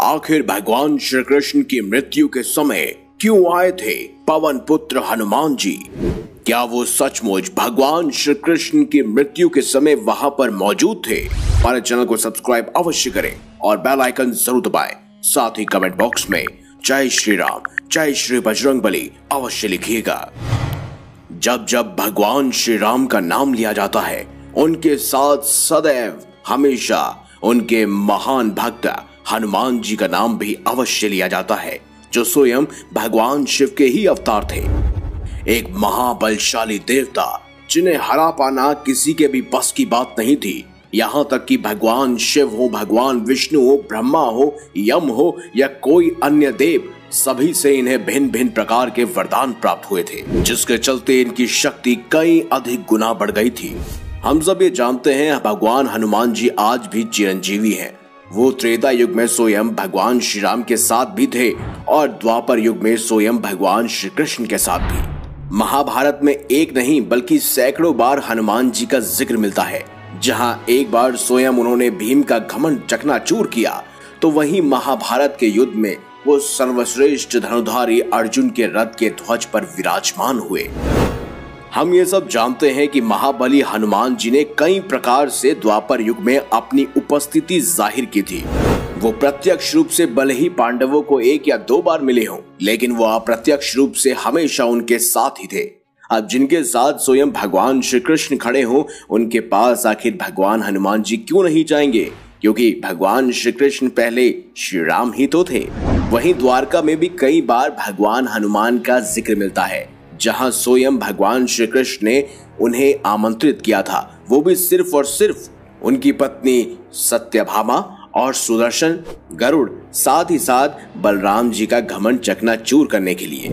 आखिर भगवान श्री कृष्ण की मृत्यु के समय क्यों आए थे पवन पुत्र हनुमान जी? क्या वो सचमुच भगवान श्री कृष्ण की मृत्यु के समय वहां पर मौजूद थे? हमारे चैनल को सब्सक्राइब अवश्य करें और बेल आइकन जरूर दबाएं। साथ ही कमेंट बॉक्स में जय श्री राम, जय श्री बजरंगबली अवश्य लिखिएगा। जब जब भगवान श्री राम का नाम लिया जाता है, उनके साथ सदैव हमेशा उनके महान भक्त हनुमान जी का नाम भी अवश्य लिया जाता है, जो स्वयं भगवान शिव के ही अवतार थे। एक महाबलशाली देवता जिन्हें हरा पाना किसी के भी बस की बात नहीं थी। यहाँ तक कि भगवान शिव हो, भगवान विष्णु हो, ब्रह्मा हो, यम हो या कोई अन्य देव, सभी से इन्हें भिन्न भिन्न प्रकार के वरदान प्राप्त हुए थे, जिसके चलते इनकी शक्ति कई अधिक गुना बढ़ गई थी। हम सब ये जानते हैं भगवान हनुमान जी आज भी चिरंजीवी हैं। वो त्रेता युग में स्वयं भगवान श्री राम के साथ भी थे और द्वापर युग में स्वयं भगवान श्री कृष्ण के साथ भी। महाभारत में एक नहीं बल्कि सैकड़ों बार हनुमान जी का जिक्र मिलता है। जहां एक बार स्वयं उन्होंने भीम का घमंड चकनाचूर किया, तो वहीं महाभारत के युद्ध में वो सर्वश्रेष्ठ धनुधारी अर्जुन के रथ के ध्वज पर विराजमान हुए। हम ये सब जानते हैं कि महाबली हनुमान जी ने कई प्रकार से द्वापर युग में अपनी उपस्थिति जाहिर की थी। वो प्रत्यक्ष रूप से भले ही पांडवों को एक या दो बार मिले हों, लेकिन वो अप्रत्यक्ष रूप से हमेशा उनके साथ ही थे। अब जिनके साथ स्वयं भगवान श्री कृष्ण खड़े हों, उनके पास आखिर भगवान हनुमान जी क्यों नहीं जाएंगे? क्योंकि भगवान श्री कृष्ण पहले श्री राम ही तो थे। वहीं द्वारका में भी कई बार भगवान हनुमान का जिक्र मिलता है, जहां स्वयं भगवान श्री कृष्ण ने उन्हें आमंत्रित किया था, वो भी सिर्फ और सिर्फ उनकी पत्नी सत्यभामा और सुदर्शन, गरुड़, साथ ही साथ बलराम जी का घमंड चकनाचूर करने के लिए।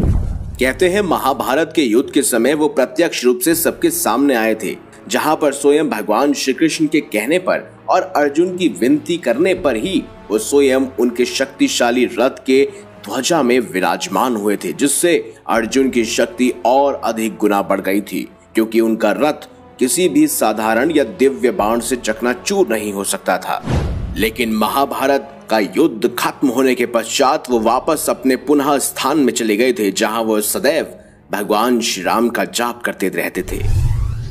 कहते हैं महाभारत के युद्ध के समय वो प्रत्यक्ष रूप से सबके सामने आए थे, जहां पर स्वयं भगवान श्री कृष्ण के कहने पर और अर्जुन की विनती करने पर ही वो स्वयं उनके शक्तिशाली रथ के ध्वजा में विराजमान हुए थे, जिससे अर्जुन की शक्ति और अधिक गुना बढ़ गई थी, क्योंकि उनका रथ किसी भी साधारण या दिव्य बाण से चकनाचूर नहीं हो सकता था। लेकिन महाभारत का युद्ध खत्म होने के पश्चात वो वापस अपने पुनः स्थान में चले गए थे, जहां वो सदैव भगवान श्री राम का जाप करते रहते थे।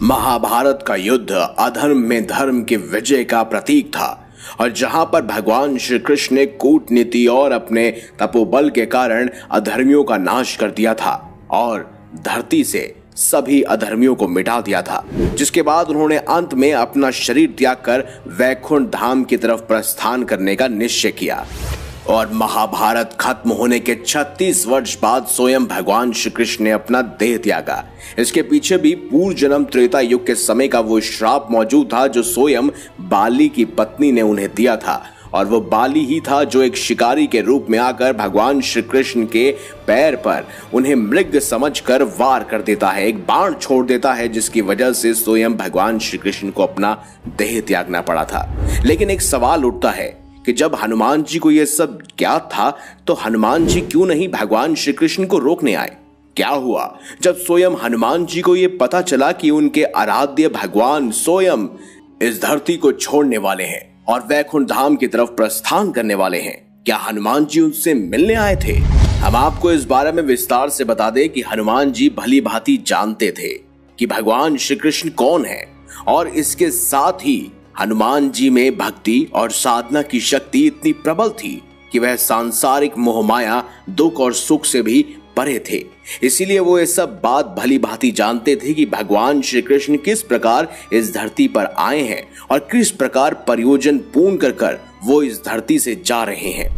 महाभारत का युद्ध अधर्म में धर्म के विजय का प्रतीक था, और जहां पर भगवान श्री कृष्ण ने कूटनीति और अपने तपोबल के कारण अधर्मियों का नाश कर दिया था और धरती से सभी अधर्मियों को मिटा दिया था, जिसके बाद उन्होंने अंत में अपना शरीर त्याग कर वैकुंठ धाम की तरफ प्रस्थान करने का निश्चय किया। और महाभारत खत्म होने के 36 वर्ष बाद स्वयं भगवान श्री कृष्ण ने अपना देह त्यागा। इसके पीछे भी पूर्व जन्म त्रेता युग के समय का वो श्राप मौजूद था, जो स्वयं बाली की पत्नी ने उन्हें दिया था। और वो बाली ही था जो एक शिकारी के रूप में आकर भगवान श्री कृष्ण के पैर पर उन्हें मृग समझकर वार कर देता है, एक बाण छोड़ देता है, जिसकी वजह से स्वयं भगवान श्री कृष्ण को अपना देह त्यागना पड़ा था। लेकिन एक सवाल उठता है कि जब हनुमान जी को यह सब ज्ञात था, तो हनुमान जी क्यों नहीं भगवान श्री कृष्ण को रोकने आए? क्या हुआ जब स्वयं हनुमान जी को यह पता चला कि उनके आराध्य भगवान स्वयं इस धरती को छोड़ने वाले हैं और वैकुंठ धाम की तरफ प्रस्थान करने वाले हैं? क्या हनुमान जी उनसे मिलने आए थे? हम आपको इस बारे में विस्तार से बता दें कि हनुमान जी भली भांति जानते थे कि भगवान श्री कृष्ण कौन है, और इसके साथ ही हनुमान जी में भक्ति और साधना की शक्ति इतनी प्रबल थी कि वह सांसारिक मोहमाया, दुख और सुख से भी परे थे। इसीलिए वो ये सब बात भली भांति जानते थे कि भगवान श्री कृष्ण किस प्रकार इस धरती पर आए हैं और किस प्रकार प्रयोजन पूर्ण कर वो इस धरती से जा रहे हैं।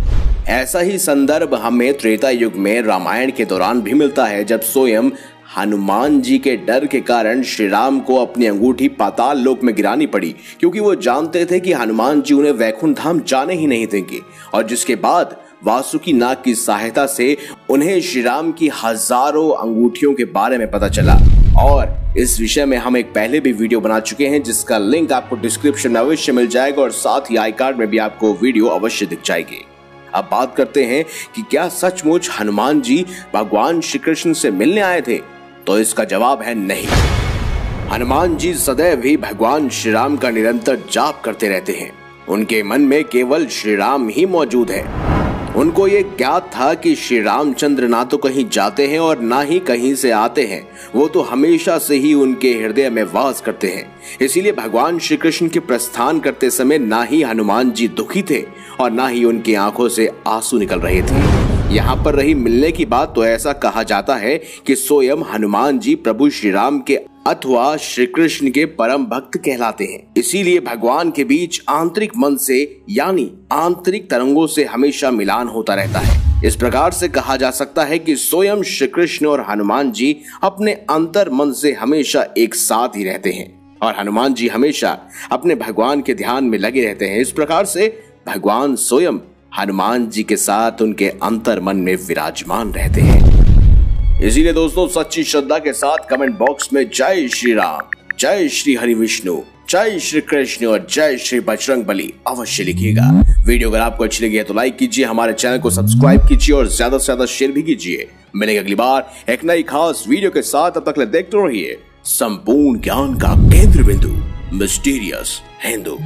ऐसा ही संदर्भ हमें त्रेता युग में रामायण के दौरान भी मिलता है, जब स्वयं हनुमान जी के डर के कारण श्री राम को अपनी अंगूठी पाताल लोक में गिरानी पड़ी, क्योंकि वो जानते थे कि हनुमान जी उन्हें वैकुंठ धाम जाने ही नहीं देंगे। और जिसके बाद वासुकी नाग की सहायता से उन्हें श्री राम की हजारों अंगूठियों के बारे में पता चला। और इस विषय में हम एक पहले भी वीडियो बना चुके हैं, जिसका लिंक आपको डिस्क्रिप्शन में अवश्य मिल जाएगा, और साथ ही आई कार्ड में भी आपको वीडियो अवश्य दिख जाएगी। अब बात करते हैं कि क्या सचमुच हनुमान जी भगवान श्री कृष्ण से मिलने आए थे? तो इसका जवाब है नहीं। हनुमान जी सदैव ही भगवान श्री राम का निरंतर जाप करते रहते हैं। उनके मन में केवल श्री राम ही मौजूद है। उनको ये ज्ञात था कि श्री रामचंद्र ना तो कहीं जाते हैं और ना ही कहीं से आते हैं, वो तो हमेशा से ही उनके हृदय में वास करते हैं। इसीलिए भगवान श्री कृष्ण के प्रस्थान करते समय ना ही हनुमान जी दुखी थे और ना ही उनकी आंखों से आंसू निकल रहे थे। यहाँ पर रही मिलने की बात, तो ऐसा कहा जाता है कि स्वयं हनुमान जी प्रभु श्री राम के अथवा श्री कृष्ण के परम भक्त कहलाते हैं। इसीलिए भगवान के बीच आंतरिक मन से यानी आंतरिक तरंगों से हमेशा मिलान होता रहता है। इस प्रकार से कहा जा सकता है कि स्वयं श्री कृष्ण और हनुमान जी अपने अंतर मन से हमेशा एक साथ ही रहते हैं और हनुमान जी हमेशा अपने भगवान के ध्यान में लगे रहते हैं। इस प्रकार से भगवान स्वयं हनुमान जी के साथ उनके अंतर मन में विराजमान रहते हैं। इसीलिए दोस्तों सच्ची श्रद्धा के साथ कमेंट बॉक्स में जय श्री राम, जय श्री हरि विष्णु, जय श्री कृष्ण और जय श्री बजरंगबली अवश्य लिखिएगा। वीडियो अगर आपको अच्छी लगी है तो लाइक कीजिए, हमारे चैनल को सब्सक्राइब कीजिए और ज्यादा से ज्यादा शेयर भी कीजिए। मिलेंगे अगली बार एक नई खास वीडियो के साथ, तब तक देखते रहिए संपूर्ण ज्ञान का केंद्र बिंदु मिस्टीरियस हिंदू।